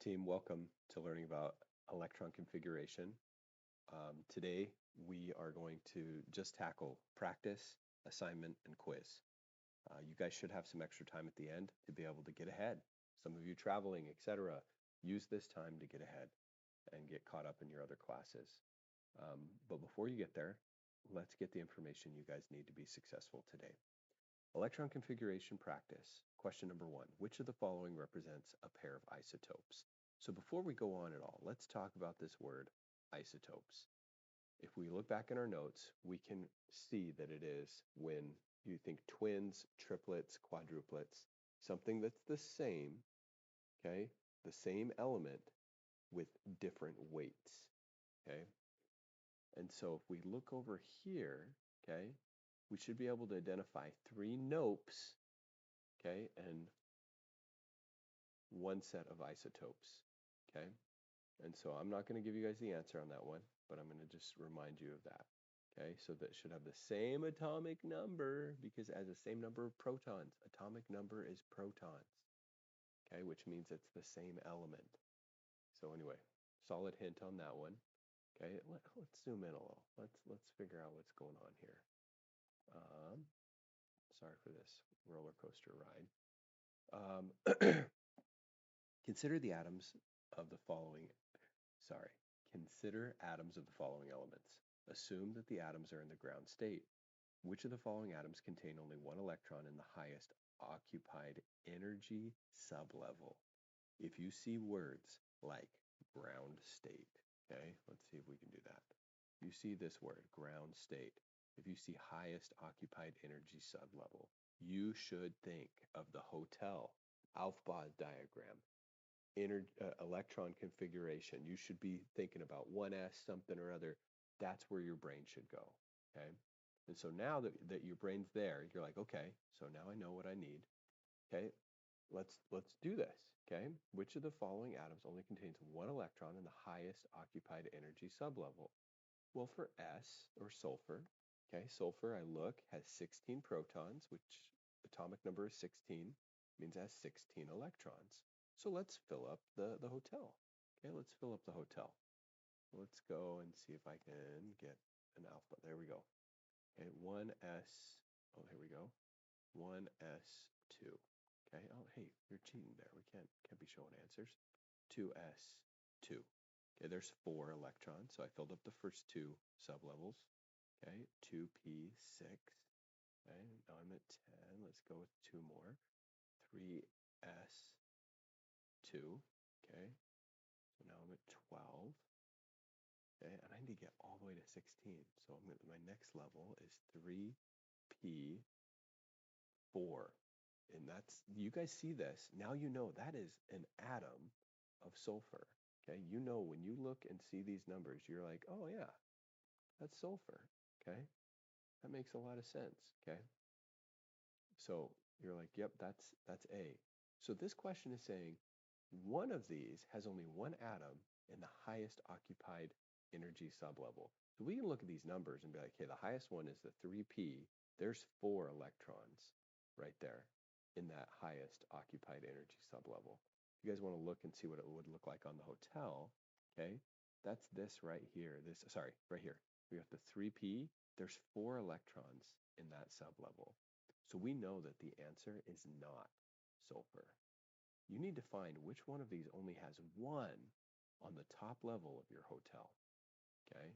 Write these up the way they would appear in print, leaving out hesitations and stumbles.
Team, welcome to learning about electron configuration. Today we are going to just tackle practice, assignment, and quiz. You guys should have some extra time at the end to be able to get ahead. Some of you traveling, etc., use this time to get ahead and get caught up in your other classes. But before you get there, let's get the information you guys need to be successful today. Electron configuration practice. Question number 1. Which of the following represents a pair of isotopes? So before we go on at all, let's talk about this word isotopes. If we look back in our notes, we can see that it is when you think twins, triplets, quadruplets, something that's the same, okay, the same element with different weights, okay? And so if we look over here, okay, we should be able to identify 3 nopes, okay, and one set of isotopes, okay? And so I'm not going to give you guys the answer on that one, but I'm going to just remind you of that, okay? So that should have the same atomic number because it has the same number of protons. Atomic number is protons, okay, which means it's the same element. So anyway, solid hint on that one. Okay, let's zoom in a little. Let's figure out what's going on here. Sorry for this roller coaster ride. Consider the atoms of the following. Consider atoms of the following elements. Assume that the atoms are in the ground state. Which of the following atoms contain only one electron in the highest occupied energy sublevel? If you see words like ground state, okay, let's see if we can do that. You see this word, ground state. If you see highest occupied energy sublevel, you should think of the hotel Aufbau diagram, electron configuration. You should be thinking about 1s something or other. That's where your brain should go, okay? And so now that your brain's there, you're like, okay, so now I know what I need. Okay, let's do this. Okay, which of the following atoms only contains one electron in the highest occupied energy sublevel? Well, for S or sulfur, okay, sulfur I look has 16 protons, which atomic number is 16, means it has 16 electrons. So let's fill up the hotel. Okay, let's fill up the hotel. Let's go and see if I can get an alpha. There we go. Okay, 1s. Oh, here we go. 1s2. Okay. Oh, hey, you're cheating there. We can't be showing answers. 2s2. Okay, there's 4 electrons, so I filled up the first 2 sublevels. Okay, 2p6. Okay, now I'm at 10. Let's go with 2 more. 3s2. Okay, so now I'm at 12. Okay, and I need to get all the way to 16. So my next level is 3p4. And that's, you guys see this, now you know that is an atom of sulfur. Okay, you know when you look and see these numbers, you're like, oh yeah, that's sulfur. Okay, that makes a lot of sense. Okay, so you're like, yep, that's A. So this question is saying one of these has only one atom in the highest occupied energy sublevel. So we can look at these numbers and be like, okay, the highest one is the 3p. There's 4 electrons right there in that highest occupied energy sublevel. If you guys want to look and see what it would look like on the hotel, okay, that's this right here. Right here. We got the 3p. There's 4 electrons in that sublevel. So we know that the answer is not sulfur. You need to find which one of these only has one on the top level of your hotel. Okay?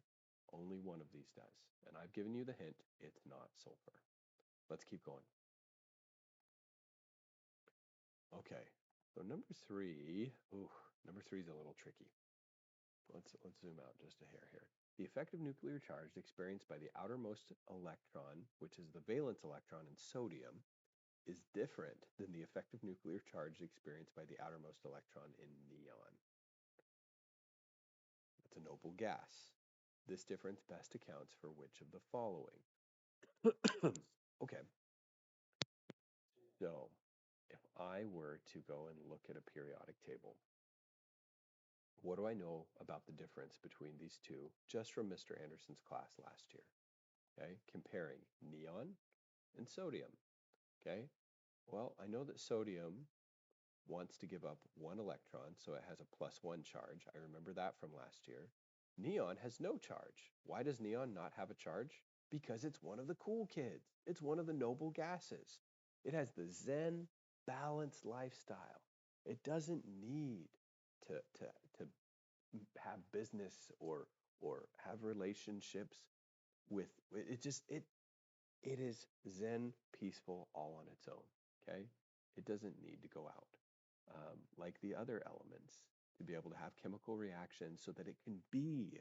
Only one of these does. And I've given you the hint, it's not sulfur. Let's keep going. Okay, so number 3, number 3 is a little tricky. Let's zoom out just a hair here. The effective nuclear charge experienced by the outermost electron, which is the valence electron in sodium, is different than the effective nuclear charge experienced by the outermost electron in neon. That's a noble gas. This difference best accounts for which of the following? Okay, so if I were to go and look at a periodic table, what do I know about the difference between these two just from Mr. Anderson's class last year? Okay, comparing neon and sodium. Okay, well, I know that sodium wants to give up one electron, so it has a +1 charge. I remember that from last year. Neon has no charge. Why does neon not have a charge? Because it's one of the cool kids. It's one of the noble gases. It has the Zen balanced lifestyle. It doesn't need to have business or have relationships with it is Zen peaceful all on its own. Okay, it doesn't need to go out like the other elements to be able to have chemical reactions so that it can be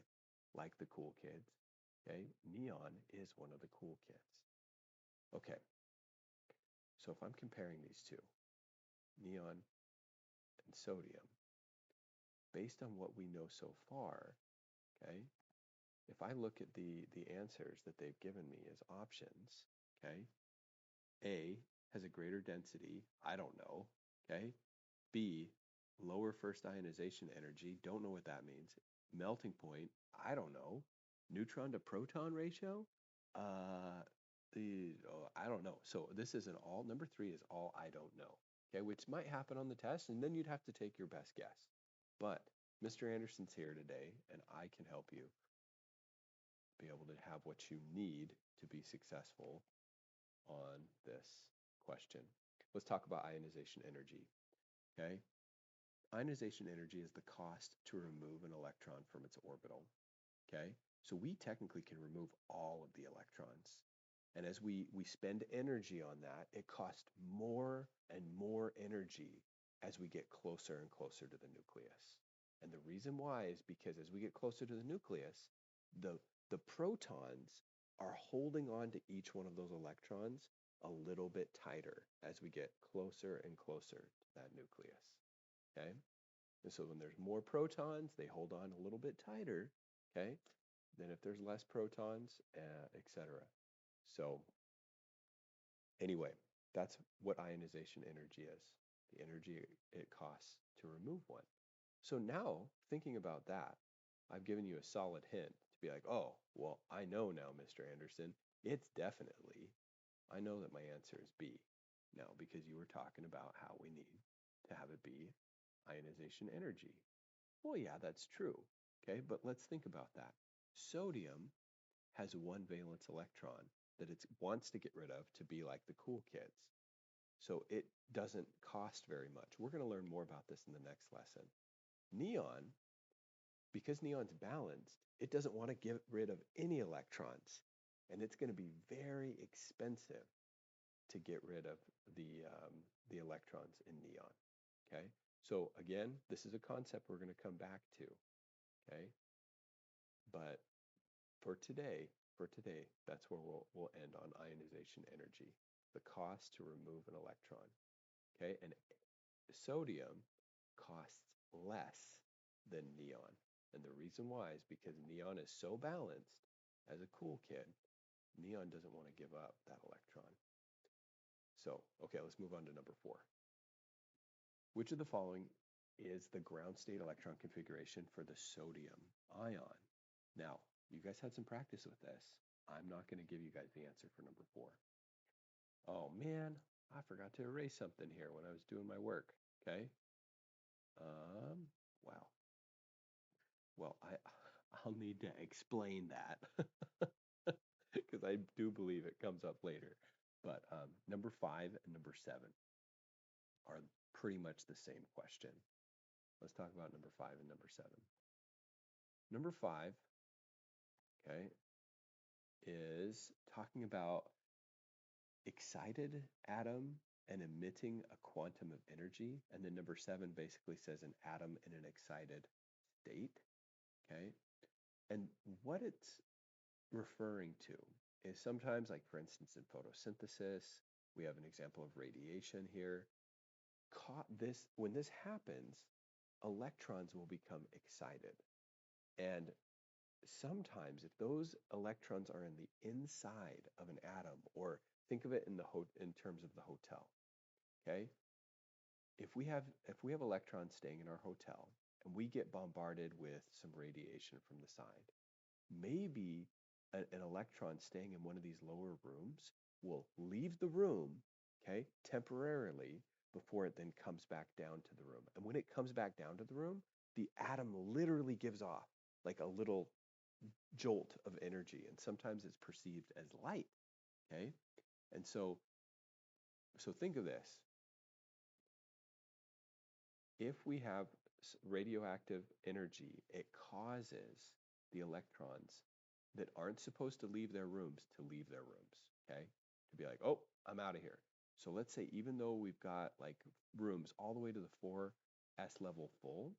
like the cool kids. Okay, neon is one of the cool kids. Okay, so if I'm comparing these two, neon and sodium, based on what we know so far, okay, if I look at the answers that they've given me as options, okay, A has a greater density, I don't know, okay? B, lower first ionization energy, don't know what that means. Melting point, I don't know. Neutron to proton ratio, I don't know. So this is number 3 is all I don't know, okay? Which might happen on the test, and then you'd have to take your best guess. But Mr. Anderson's here today, and I can help you be able to have what you need to be successful on this question. Let's talk about ionization energy. Okay? Ionization energy is the cost to remove an electron from its orbital. Okay? So we technically can remove all of the electrons. And as we spend energy on that, it costs more and more energy as we get closer and closer to the nucleus. And the reason why is because as we get closer to the nucleus, the protons are holding on to each one of those electrons a little bit tighter as we get closer and closer to that nucleus. Okay? And so when there's more protons, they hold on a little bit tighter, okay, than if there's less protons, etc. So anyway, that's what ionization energy is, the energy it costs to remove one. So now, thinking about that, I've given you a solid hint to be like, oh, well, I know now, Mr. Anderson, it's definitely, I know that my answer is B. No, because you were talking about how we need to have it be ionization energy. Well, yeah, that's true. Okay, but let's think about that. Sodium has one valence electron that it wants to get rid of to be like the cool kids. So it doesn't cost very much. We're going to learn more about this in the next lesson. Neon, because neon's balanced, it doesn't want to get rid of any electrons. And it's going to be very expensive to get rid of the electrons in neon. Okay, so again, this is a concept we're going to come back to. Okay, but for today, that's where we'll end on ionization energy, the cost to remove an electron. Okay, and sodium costs less than neon. And the reason why is because neon is so balanced as a cool kid, neon doesn't want to give up that electron. So, okay, let's move on to number 4. Which of the following is the ground state electron configuration for the sodium ion? Now, you guys had some practice with this. I'm not going to give you guys the answer for number 4. Oh man, I forgot to erase something here when I was doing my work. Okay. Wow. Well, I'll need to explain that because I do believe it comes up later. But number 5 and number 7 are pretty much the same question. Let's talk about number 5 and number 7. Number 5, okay, is talking about excited atom and emitting a quantum of energy. And then number 7 basically says an atom in an excited state. Okay. And what it's referring to is sometimes, like for instance, in photosynthesis, we have an example of radiation here. When this happens, electrons will become excited. And sometimes if those electrons are in the inside of an atom, or think of it in terms of the hotel, okay? If we have electrons staying in our hotel and we get bombarded with some radiation from the side, maybe an electron staying in one of these lower rooms will leave the room, okay, temporarily, before it then comes back down to the room. And when it comes back down to the room, the atom literally gives off like a little jolt of energy, and sometimes it's perceived as light. Okay, and so think of this: if we have radioactive energy, it causes the electrons that aren't supposed to leave their rooms to leave their rooms. Okay, to be like, oh, I'm out of here. So let's say even though we've got like rooms all the way to the 4s level full,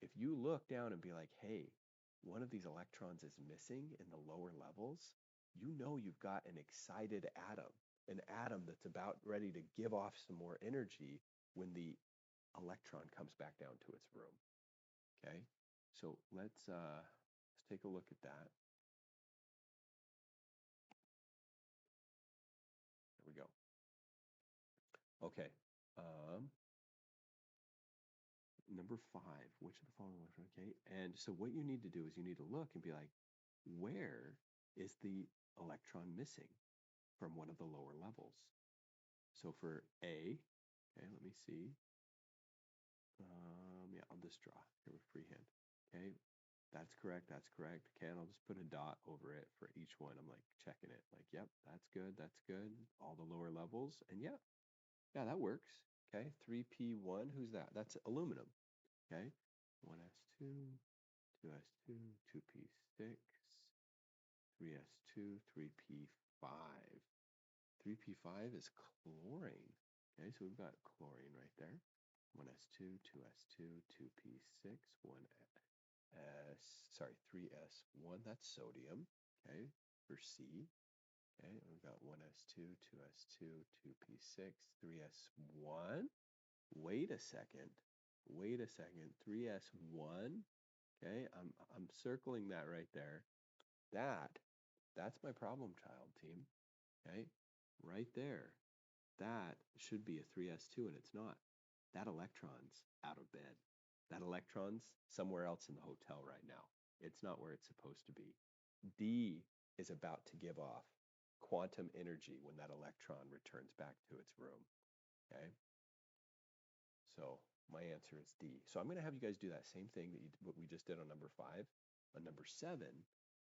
if you look down and be like, hey, one of these electrons is missing in the lower levels, you know you've got an excited atom that's about ready to give off some more energy when the electron comes back down to its room. Okay, so let's take a look at that. There we go. Okay. Number 5, which of the following? Okay, and so what you need to do is you need to look and be like, where is the electron missing from one of the lower levels? So for A, okay, let me see. Yeah, I'll just draw here with freehand. Okay, that's correct. That's correct. Okay, and I'll just put a dot over it for each one. I'm like checking it. Like, yep, that's good. That's good. All the lower levels, and yeah, that works. Okay, 3p1. Who's that? That's aluminum. Okay, 1s2, 2s2, 2p6, 3s2, 3p5. 3p5 is chlorine. Okay, so we've got chlorine right there. 1s2, 2s2, 2p6, 3s1, that's sodium. Okay, for C. Okay, we've got 1s2, 2s2, 2p6, 3s1. Wait a second. 3s1. Okay, I'm circling that right there. That's my problem child, team. Okay, right there. That should be a 3s2, and it's not. That electron's out of bed. That electron's somewhere else in the hotel right now. It's not where it's supposed to be. D is about to give off quantum energy when that electron returns back to its room. Okay, so my answer is D. So I'm going to have you guys do that same thing that what we just did on number 5, on number 7,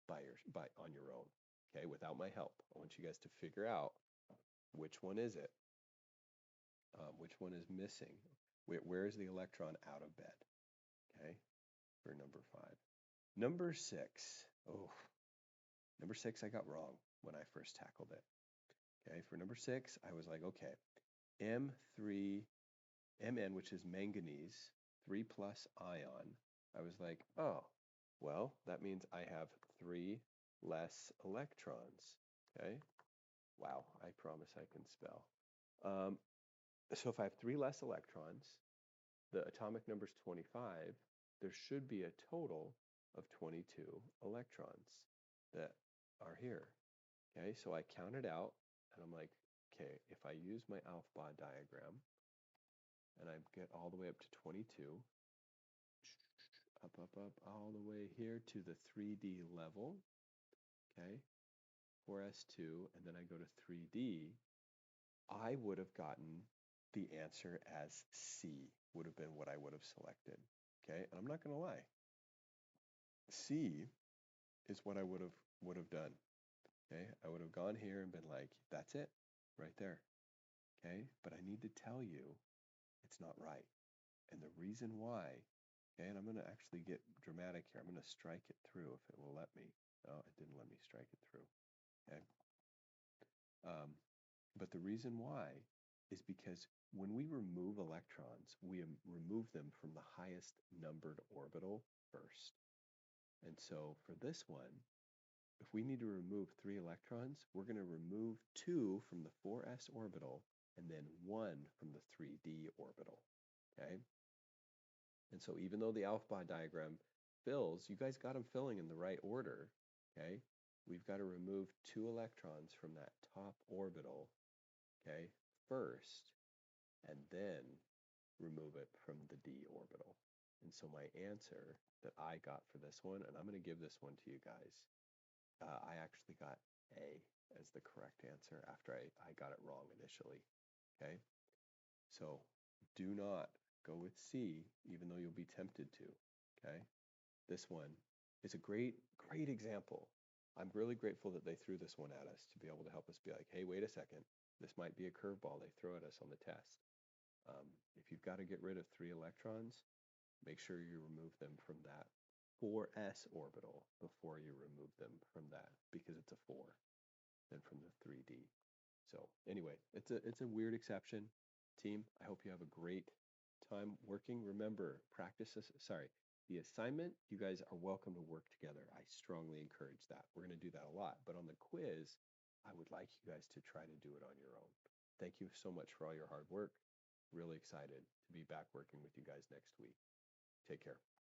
on your own. Okay, without my help. I want you guys to figure out which one is it. Which one is missing? Where is the electron out of bed? Okay, for number 5. Number 6. Oh, number 6 I got wrong when I first tackled it. Okay, for number 6, I was like, okay, Mn, which is manganese, 3+ ion. I was like, oh, well, that means I have 3 less electrons. Okay, wow, I promise I can spell. So if I have 3 less electrons, the atomic number is 25, there should be a total of 22 electrons that are here. Okay, so I counted out, and I'm like, okay, if I use my Aufbau diagram, and I get all the way up to 22, up, all the way here to the 3D level, okay, 4s2, and then I go to 3D, I would have gotten the answer as C, would have been what I would have selected. Okay, and I'm not going to lie. C is what I would have done. Okay, I would have gone here and been like, that's it, right there. Okay, but I need to tell you it's not right. And the reason why, okay, and I'm going to actually get dramatic here. I'm going to strike it through if it will let me. Oh, it didn't let me strike it through. Okay. But the reason why is because when we remove electrons, we remove them from the highest numbered orbital first. And so for this one, if we need to remove 3 electrons, we're going to remove 2 from the 4s orbital and then 1 from the 3d orbital. Okay? And so even though the Aufbau diagram fills, you guys got them filling in the right order. Okay? We've got to remove 2 electrons from that top orbital, okay, first, and then remove it from the d orbital. And so my answer that I got for this one, and I'm going to give this one to you guys, I actually got A as the correct answer after I got it wrong initially. Okay, So do not go with C, even though you'll be tempted to, okay? This one is a great example. I'm really grateful that they threw this one at us to be able to help us be like, hey, wait a second. This might be a curveball they throw at us on the test. If you've got to get rid of 3 electrons, make sure you remove them from that 4s orbital before you remove them from that, because it's a 4, than from the 3d. So anyway, it's a weird exception. Team, I hope you have a great time working. Remember, the assignment, you guys are welcome to work together. I strongly encourage that. We're going to do that a lot. But on the quiz, I would like you guys to try to do it on your own. Thank you so much for all your hard work. Really excited to be back working with you guys next week. Take care.